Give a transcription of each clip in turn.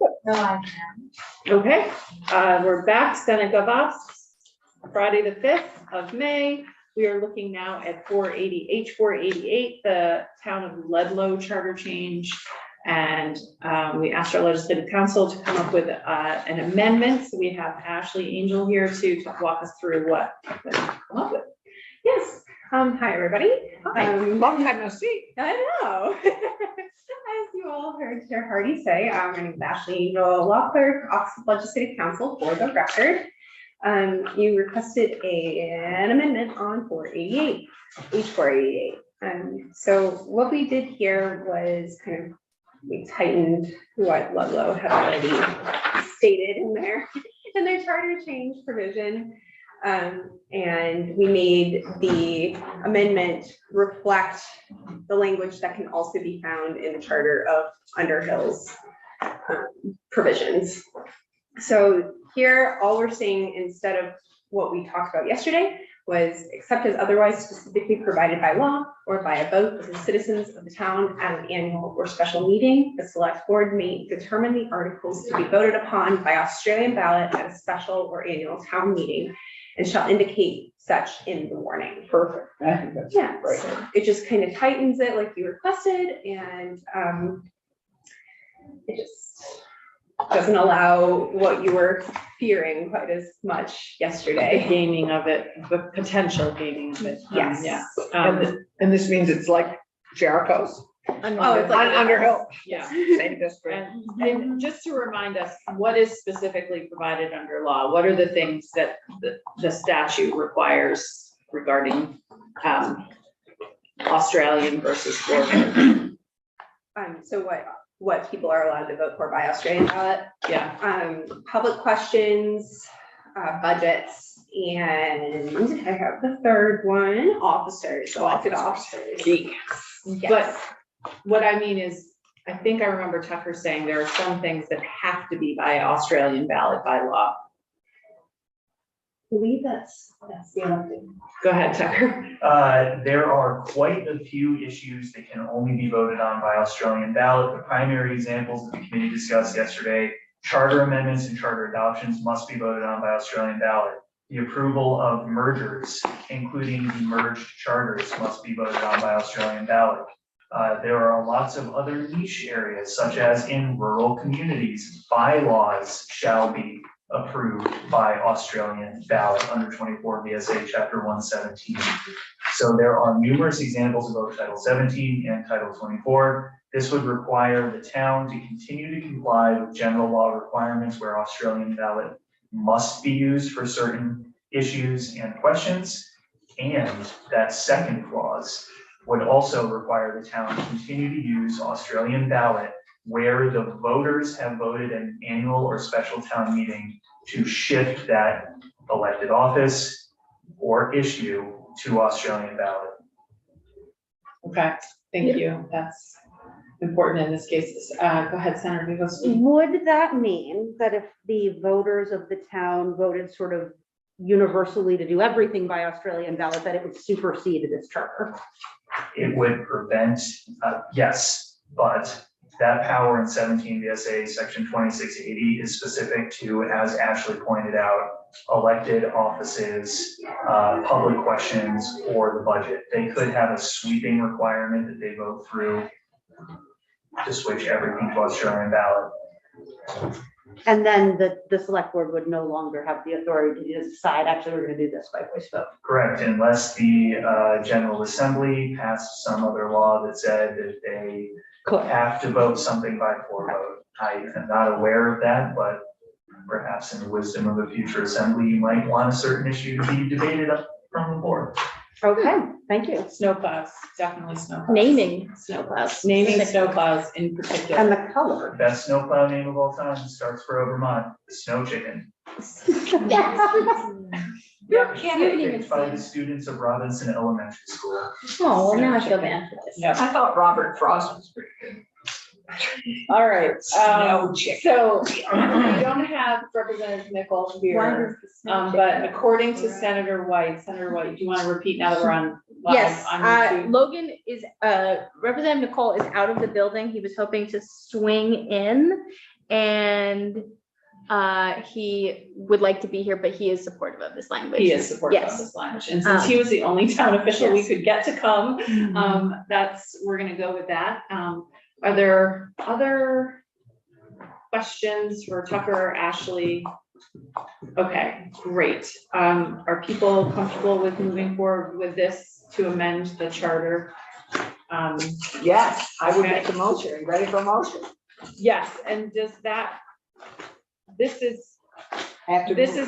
No, I can. Okay, we're back, Senate Gov Ops, Friday the 5th of May. We are looking now at H488, the Town of Ludlow charter change. And we asked our legislative council to come up with an amendment. So we have Ashley Angel here to walk us through what we've come up with. Yes. Hi, everybody. Long time no see. I know. As you all heard Chair Hardy say, my name is Ashley Angel, law clerk, Office of Legislative Counsel for the record. You requested an amendment on 488, H488. So what we did here was we tightened what Ludlow had already stated in their charter change provision. And we made the amendment reflect the language that can also be found in the charter of Underhill's provisions. So here, all we're saying instead of what we talked about yesterday was except as otherwise specifically provided by law or by a vote of the citizens of the town at an annual or special meeting, the select board may determine the articles to be voted upon by Australian ballot at a special or annual town meeting and shall indicate such in the warning. Perfect. I think that's great. So it just kind of tightens it like you requested, and it just doesn't allow what you were fearing quite as much yesterday. The gaming of it, the potential gaming of it. Yes. Yeah. And this means it's like Jericho's. Oh, it's like Underhill. Yeah. Same district. And just to remind us, what is specifically provided under law? What are the things that the statute requires regarding Australian versus foreign? So what people are allowed to vote for by Australian ballot? Yeah. Public questions, budgets, and I have the third one, officers, elected officers. Yes. But what I mean is, I think I remember Tucker saying there are some things that have to be by Australian ballot by law. I believe that's the elected. Go ahead, Tucker. There are quite a few issues that can only be voted on by Australian ballot. The primary examples that the committee discussed yesterday, charter amendments and charter adoptions must be voted on by Australian ballot. The approval of mergers, including the merged charters, must be voted on by Australian ballot. There are lots of other niche areas, such as in rural communities, bylaws shall be approved by Australian ballot under 24 VSA Chapter 117. So there are numerous examples of both Title 17 and Title 24. This would require the town to continue to comply with general law requirements where Australian ballot must be used for certain issues and questions. And that second clause would also require the town to continue to use Australian ballot where the voters have voted in an annual or special town meeting to shift that elected office or issue to Australian ballot. Okay, thank you. That's important in this case. Go ahead, Senator Vivos. Would that mean that if the voters of the town voted sort of universally to do everything by Australian ballot, that it would supersede this charter? It would prevent, yes, but that power in 17 VSA section 2680 is specific to, as Ashley pointed out, elected offices, public questions, or the budget. They could have a sweeping requirement that they vote through to switch everything to Australian ballot. And then the select board would no longer have the authority to decide, actually, we're gonna do this by voice vote. Correct, unless the General Assembly passed some other law that said that they have to vote something by floor vote. I am not aware of that, but perhaps in the wisdom of a future assembly, you might want a certain issue to be debated up from the board. Okay, thank you. Snowplows, definitely snowplows. Naming snowplows. Naming snowplows in particular. And the color. Best snowplow name of all time starts for Vermont, the Snow Chicken. You're kidding. Picked by the students of Robinson Elementary School. Oh, well, now I feel bad for this. Yep. I thought Robert Frost was pretty good. All right, Snow chicken. so we don't have Representative Nichols here, but according to Senator White, do you want to repeat now that we're on live? Yes, on YouTube? Logan is, Representative Nicole is out of the building. He was hoping to swing in and he would like to be here, but he is supportive of this language. He is supportive of Yes. this language, and since he was the only town official we could get to come, we're gonna go with that. Are there other questions for Tucker or Ashley? Okay, great. Are people comfortable with moving forward with this to amend the charter? Yes, I would Okay. make a motion. Are you ready for a motion? Yes, and does that, this is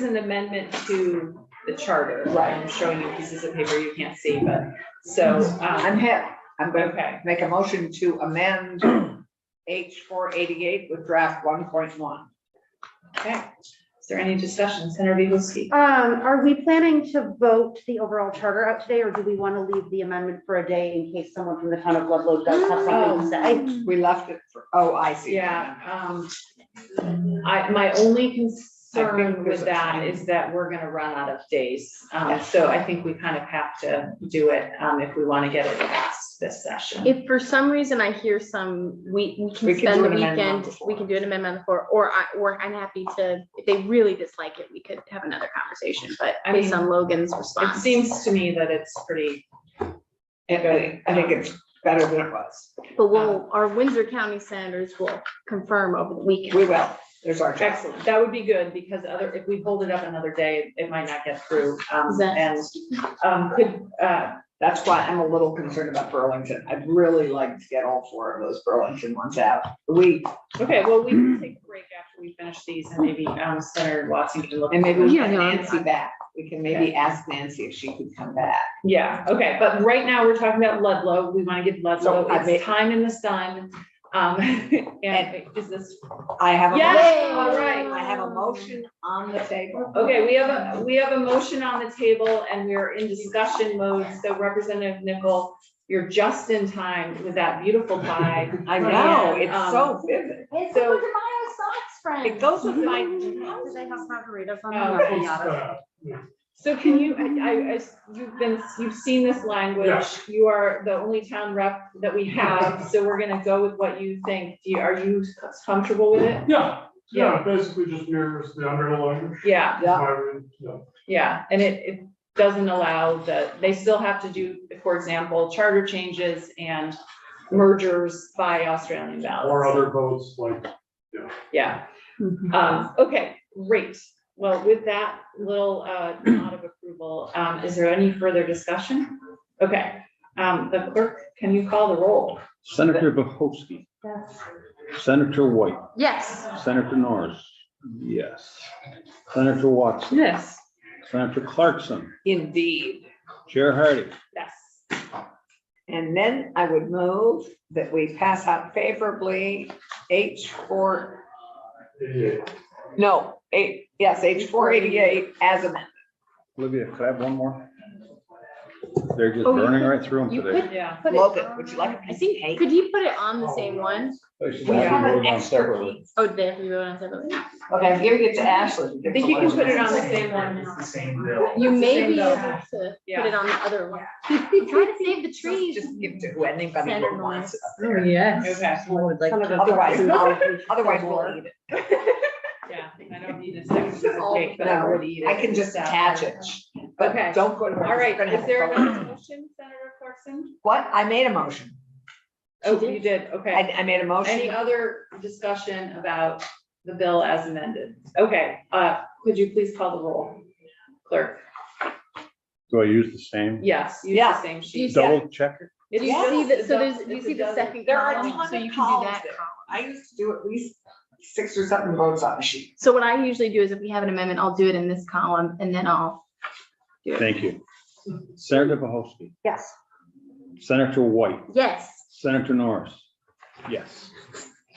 an amendment to the charter. Right. I'm showing you pieces of paper you can't see, but, so, I'm gonna okay, make a motion to amend H 488 with draft 1.1. okay. Is there any discussion? Senator Bielanski? Are we planning to vote the overall charter out today, or do we want to leave the amendment for a day in case someone from the town of Ludlow does have something to say? We left it for, oh, I see. Yeah, my only I concern think there's with a that time. is that we're gonna run out of days. Yes. So I think we kind of have to do it, if we want to get it passed this session. If for some reason I hear some, we We can can spend do the an amendment on weekend, the we floor. can do an amendment on the floor, or I'm happy to, if they really dislike it, we could have another conversation, but I based mean, on Logan's It response. seems to me that it's pretty, I think it's better than it was. But our Windsor County senators will confirm over the weekend. We will. There's our job. excellent. That would be good, because if we hold it up another day, it might not get through. That's why I'm a little concerned about Burlington. I'd really like to get all 4 of those Burlington ones out. Okay, well, we can take a break after we finish these, and maybe Senator Watson can look. And maybe we Yeah, can no, Nancy back. We can maybe ask Nancy if she could come back. Yeah, okay, but right now we're talking about Ludlow. We want to give Ludlow So I made- its time in the sun. And is this, I have a. Yay! motion. All right. I have a motion on the table. okay, we have a motion on the table, and we're in discussion mode. So Representative Nickel, you're just in time with that beautiful pie. I know, And, it's so vivid. So, It goes with my. Do they have margaritas on Oh, them or pinatas? so can you, you've seen this language. Yes. You are the only town rep that we have, so we're gonna go with what you think. Are you comfortable with it? Yeah, it basically just mirrors the underlying language. Yeah, Yeah. yeah, and it doesn't allow they still have to do, for example, charter changes and mergers by Australian ballots. Or other votes like, Yeah, okay, great. Well, with that little nod of approval, is there any further discussion? Okay, the clerk, can you call the roll? Senator Bohosky. Yes. Senator White. Yes. Senator Norris. Yes. Senator Watson. Yes. Senator Clarkson. Indeed. Chair Hardy. Yes. And then I would move that we pass out favorably H 4, no, H 488 as amended. Olivia, could I have one more? They're just Oh, you burning could- right through them You today. could Yeah. put it Logan, on- would you like a I piece of think, cake? could you put it on the same one? They should We all be have an voted on extra separately. piece. Oh, they have to go on separately. Okay, I'm giving it to Ashley. I think you can put it on the same one. It's the same bill. You It's the may same be bill. able to put Yeah. it on the other one. Try to save the trees. Just give it to who anybody Senator who wants it. Oh, yes. Okay. Otherwise, otherwise we'll eat it. Yeah, I don't need a second piece of cake, but I No, would eat it. I can just attach it. But Okay. don't go to. All right, is there another motion, Senator Clarkson? What? I made a motion. Oh, you did, okay. I made a Any motion. other discussion about the bill as amended? Okay, could you please call the roll? Clerk, Do I use the same? yes, use Yeah. the same You sheet. Double checker? You Yeah. see that, so It's there's, you a see the dozen. second There are a column, ton so of you can do columns that there. column. I used to do at least 6 or 7 votes on a sheet. So what I usually do is if we have an amendment, I'll do it in this column and then I'll do it. Thank you. Senator Bohosky. Yes. Senator White. Yes. Senator Norris. Yes.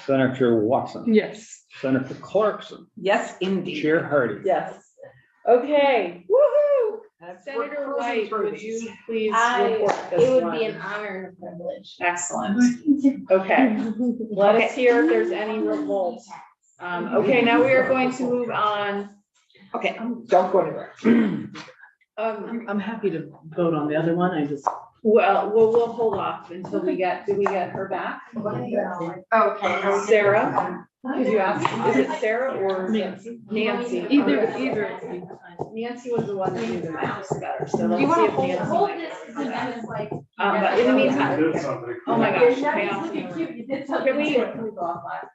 Senator Watson. Yes. Senator Clarkson. Yes, indeed. Chair Hardy. Yes. Okay, woohoo! That's- we're Senator cruising White, through would these. you please I, report this it would one? be an honor and a privilege. Excellent. Okay, let us hear if there's any revolt. Okay, now we are going to move on. Okay, don't go anywhere. I'm happy to vote on the other one, I just. Well, we'll hold off until did we get her back? Okay. Sarah? Did you ask, is it Sarah or is it Nancy? Either. Nancy was the one that knew the maps better, so let's You see wanna if Nancy. hold might this, know because then it's like. But in the meantime, Did something. oh my gosh. Now okay, he's I'll- looking cute, you did Can something. we- Can we go offline?